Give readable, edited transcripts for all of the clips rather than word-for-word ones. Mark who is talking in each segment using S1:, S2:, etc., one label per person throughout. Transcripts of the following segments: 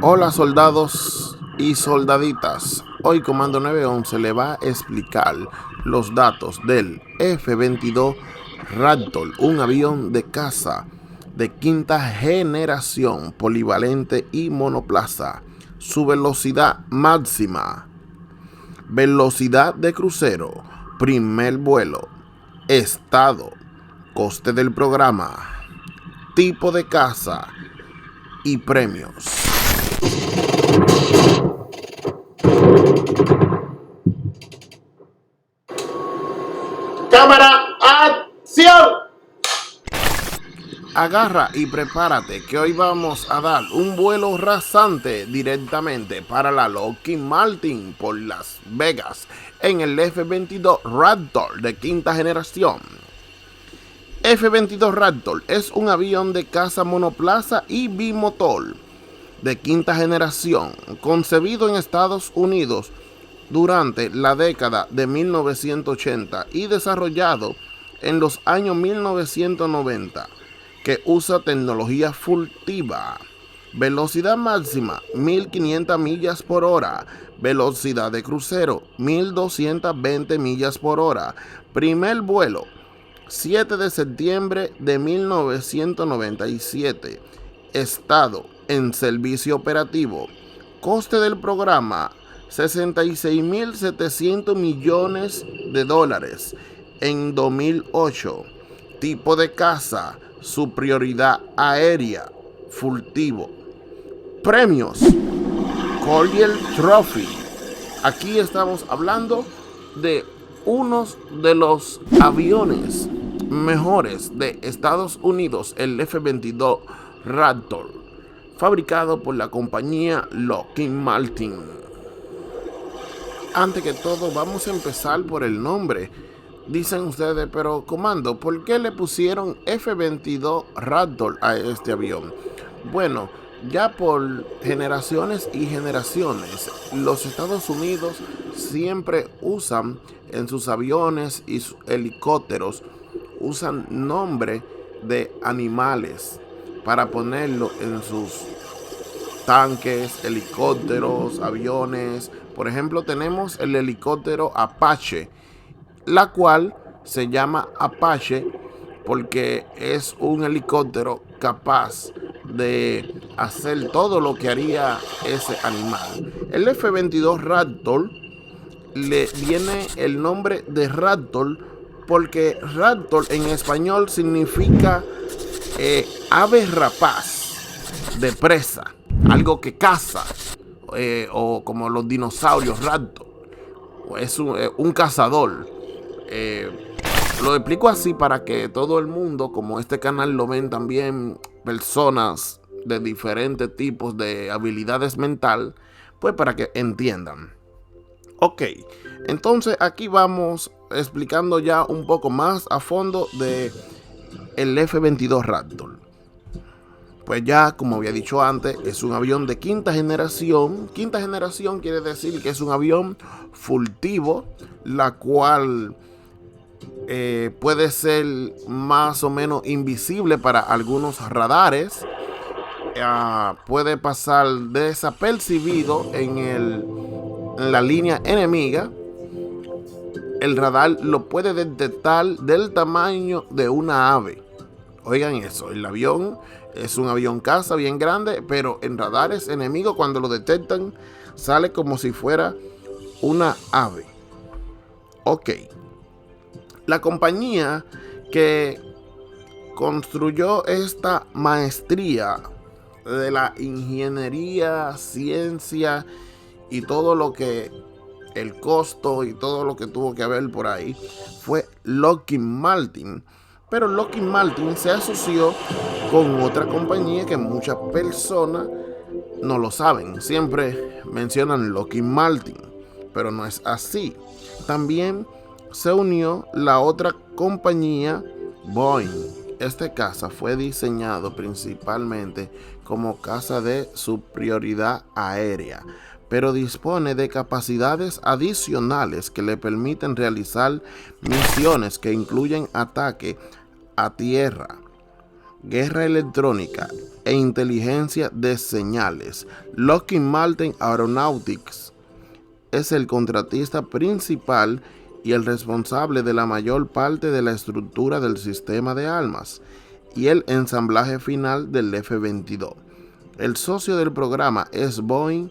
S1: Hola soldados y soldaditas, hoy Comando 911 le va a explicar los datos del F-22 Ragdoll, un avión de caza de quinta generación polivalente y monoplaza. Su velocidad máxima, velocidad de crucero, primer vuelo, estado, coste del programa, tipo de caza y premios.
S2: ¡Cámara, acción!
S1: Agarra y prepárate que hoy vamos a dar un vuelo rasante directamente para la Lockheed Martin por Las Vegas en el F-22 Ragdoll de quinta generación. F-22 Ragdoll es un avión de caza monoplaza y bimotor de quinta generación, concebido en Estados Unidos durante la década de 1980 y desarrollado en los años 1990, que usa tecnología furtiva. Velocidad máxima 1500 millas por hora. Velocidad de crucero 1220 millas por hora. Primer vuelo 7 de septiembre de 1997. Estado en servicio operativo. Coste del programa 66.700 millones de dólares en 2008. Tipo de caza, superioridad aérea, furtivo. Premios, Collier Trophy. Aquí estamos hablando de unos de los aviones mejores de Estados Unidos, el F-22 Raptor, fabricado por la compañía Lockheed Martin. Antes que todo, vamos a empezar por el nombre. Dicen ustedes, pero comando, ¿por qué le pusieron F-22 Ragdoll a este avión? Bueno, ya por generaciones y generaciones, los Estados Unidos siempre usan en sus aviones y sus helicópteros, usan nombre de animales para ponerlo en sus tanques, helicópteros, aviones. Por ejemplo, tenemos el helicóptero Apache, la cual se llama Apache porque es un helicóptero capaz de hacer todo lo que haría ese animal. El F-22 Ragdoll le viene el nombre de Ragdoll porque Ragdoll en español significa ave rapaz de presa, algo que caza, o como los dinosaurios Ragdoll, es un cazador. Lo explico así para que todo el mundo, como este canal lo ven también personas de diferentes tipos de habilidades mental, pues para que entiendan. Ok, entonces aquí vamos explicando ya un poco más a fondo de el F-22 Ragdoll. Pues ya, como había dicho antes, es un avión de quinta generación. Quinta generación quiere decir que es un avión furtivo, la cual puede ser más o menos invisible para algunos radares. Puede pasar desapercibido en la línea enemiga. El radar lo puede detectar del tamaño de una ave. Oigan eso, el avión es un avión caza bien grande, pero en radares enemigos cuando lo detectan sale como si fuera una ave. Ok. La compañía que construyó esta maestría de la ingeniería, ciencia y todo lo que el costo y todo lo que tuvo que haber por ahí fue Lockheed Martin. Pero Lockheed Martin se asoció con otra compañía que muchas personas no lo saben. Siempre mencionan Lockheed Martin, pero no es así. También se unió la otra compañía, Boeing. Este caza fue diseñado principalmente como caza de superioridad aérea, pero dispone de capacidades adicionales que le permiten realizar misiones que incluyen ataque a tierra, guerra electrónica e inteligencia de señales. Lockheed Martin Aeronautics es el contratista principal y el responsable de la mayor parte de la estructura del sistema de armas y el ensamblaje final del F-22. El socio del programa es Boeing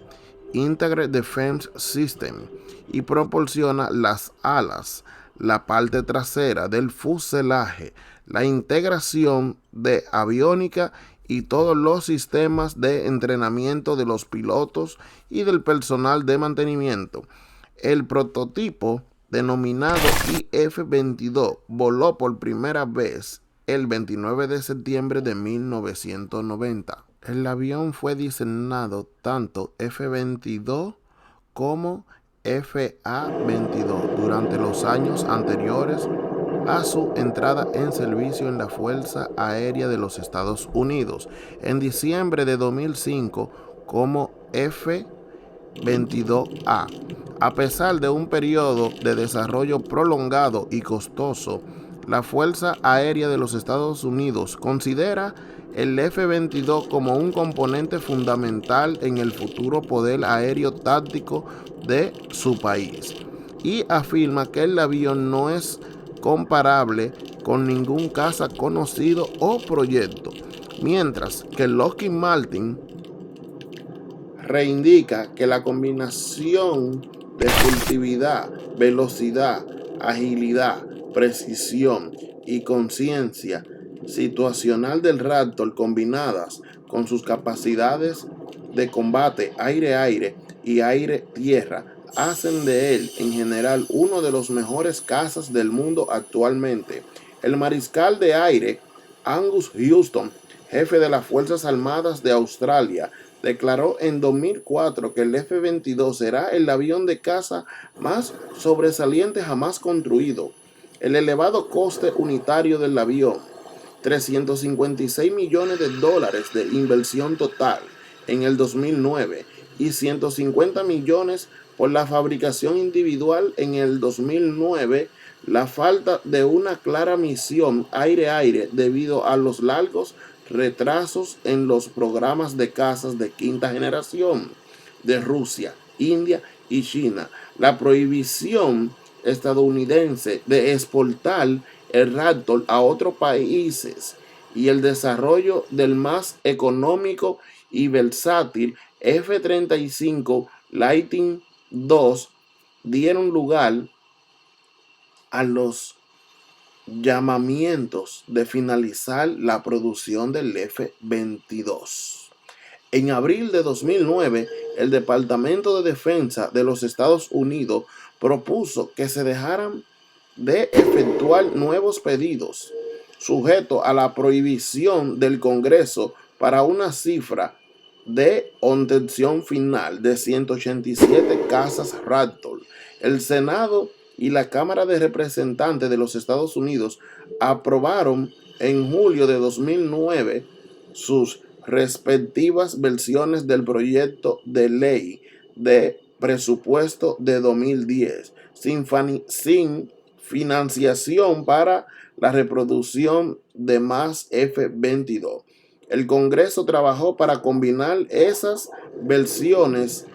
S1: Integrated Defense System y proporciona las alas, la parte trasera del fuselaje, la integración de aviónica y todos los sistemas de entrenamiento de los pilotos y del personal de mantenimiento. El prototipo, denominado IF-22, voló por primera vez el 29 de septiembre de 1990. El avión fue diseñado tanto F-22 como FA-22 durante los años anteriores a su entrada en servicio en la Fuerza Aérea de los Estados Unidos. En diciembre de 2005 como F-22A. A pesar de un periodo de desarrollo prolongado y costoso, la Fuerza Aérea de los Estados Unidos considera el F-22 como un componente fundamental en el futuro poder aéreo táctico de su país y afirma que el avión no es comparable con ningún caza conocido o proyecto, mientras que Lockheed Martin reivindica que la combinación de furtividad, velocidad, agilidad, precisión y conciencia situacional del Raptor, combinadas con sus capacidades de combate aire-aire y aire-tierra, hacen de él en general uno de los mejores cazas del mundo actualmente. El mariscal de aire Angus Houston, jefe de las Fuerzas Armadas de Australia, declaró en 2004 que el F-22 será el avión de caza más sobresaliente jamás construido. El elevado coste unitario del avión, $356 millones de inversión total en el 2009 y 150 millones por la fabricación individual en el 2009, la falta de una clara misión aire-aire debido a los largos retrasos en los programas de cazas de quinta generación de Rusia, India y China, la prohibición estadounidense de exportar el Raptor a otros países y el desarrollo del más económico y versátil F-35 Lightning II dieron lugar a los llamamientos de finalizar la producción del F-22. En abril de 2009, el Departamento de Defensa de los Estados Unidos propuso que se dejaran de efectuar nuevos pedidos, sujeto a la prohibición del Congreso, para una cifra de obtención final de 187 cazas Raptor. El Senado y la Cámara de Representantes de los Estados Unidos aprobaron en julio de 2009 sus respectivas versiones del proyecto de ley de presupuesto de 2010, sin financiación para la reproducción de más F-22. El Congreso trabajó para combinar esas versiones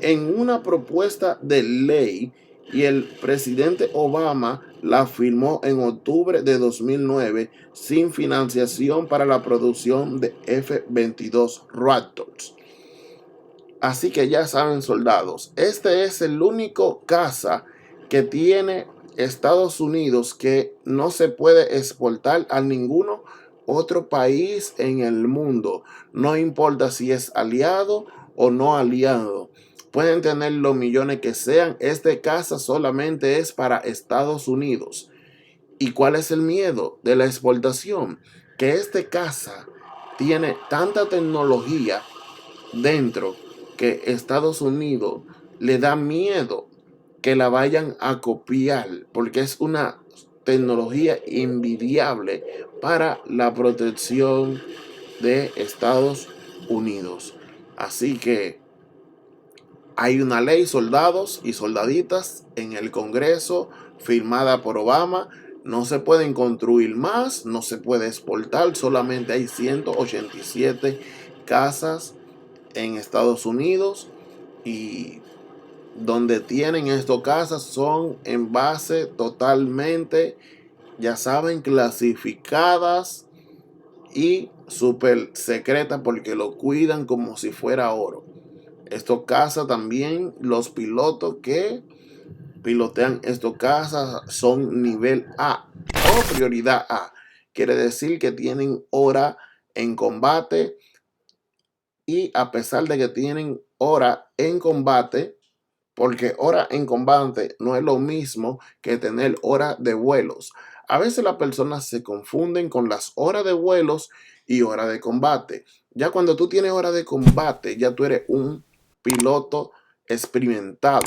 S1: en una propuesta de ley y el presidente Obama la firmó en octubre de 2009 sin financiación para la producción de F-22 Raptors. Así que ya saben, soldados, este es el único caza que tiene Estados Unidos que no se puede exportar a ninguno otro país en el mundo. No importa si es aliado o no aliado. Pueden tener los millones que sean. Este caza solamente es para Estados Unidos. ¿Y cuál es el miedo de la exportación? Que este caza tiene tanta tecnología dentro que Estados Unidos le da miedo que la vayan a copiar, porque es una tecnología envidiable para la protección de Estados Unidos. Así que hay una ley, soldados y soldaditas, en el Congreso firmada por Obama, No se pueden construir más, no se puede exportar, solamente hay 187 casas en Estados Unidos y donde tienen estas casas son en base totalmente, ya saben, clasificadas y súper secretas porque lo cuidan como si fuera oro. Esto casa también los pilotos que pilotean estos casas son nivel A o prioridad A. Quiere decir que tienen hora en combate y a pesar de que tienen hora en combate, porque hora en combate no es lo mismo que tener hora de vuelos. A veces las personas se confunden con las horas de vuelos y hora de combate. Ya cuando tú tienes hora de combate, ya tú eres un piloto experimentado.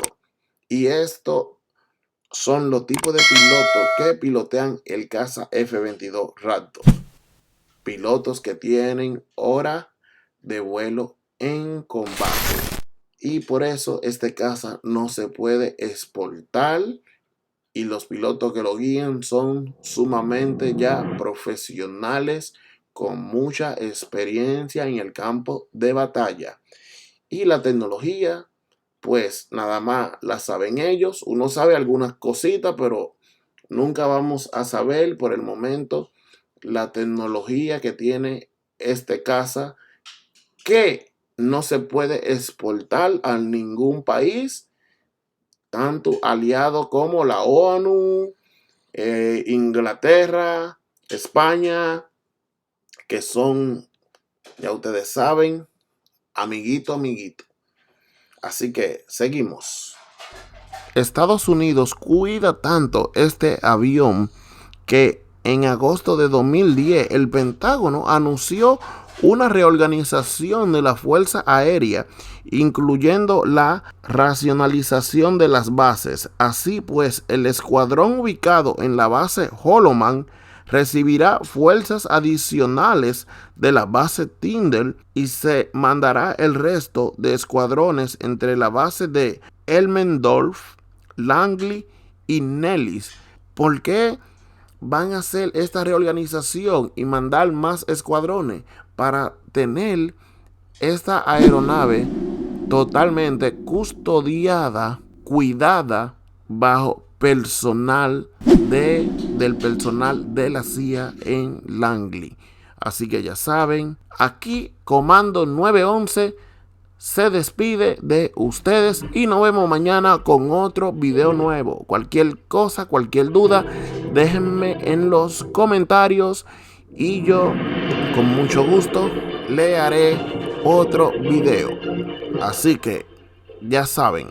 S1: Y esto son los tipos de pilotos que pilotean el caza F-22 Raptor. Pilotos que tienen hora de vuelo en combate. Y por eso este caza no se puede exportar y los pilotos que lo guían son sumamente ya profesionales con mucha experiencia en el campo de batalla. Y la tecnología, pues nada más la saben ellos. Uno sabe algunas cositas, pero nunca vamos a saber por el momento la tecnología que tiene este caza, que no se puede exportar a ningún país, tanto aliado como la ONU, Inglaterra, España, que son, ya ustedes saben, amiguito. Así que seguimos. Estados Unidos cuida tanto este avión que en agosto de 2010 el Pentágono anunció una reorganización de la Fuerza Aérea, incluyendo la racionalización de las bases. Así pues, el escuadrón ubicado en la base Holloman recibirá fuerzas adicionales de la base Tyndall y se mandará el resto de escuadrones entre la base de Elmendorf, Langley y Nellis. ¿Por qué van a hacer esta reorganización y mandar más escuadrones? Para tener esta aeronave totalmente custodiada, cuidada bajo personal del personal de la CIA en Langley. Así que ya saben, aquí Comando 911 se despide de ustedes y nos vemos mañana con otro video nuevo. Cualquier cosa, cualquier duda, déjenme en los comentarios y yo con mucho gusto le haré otro video. Así que ya saben.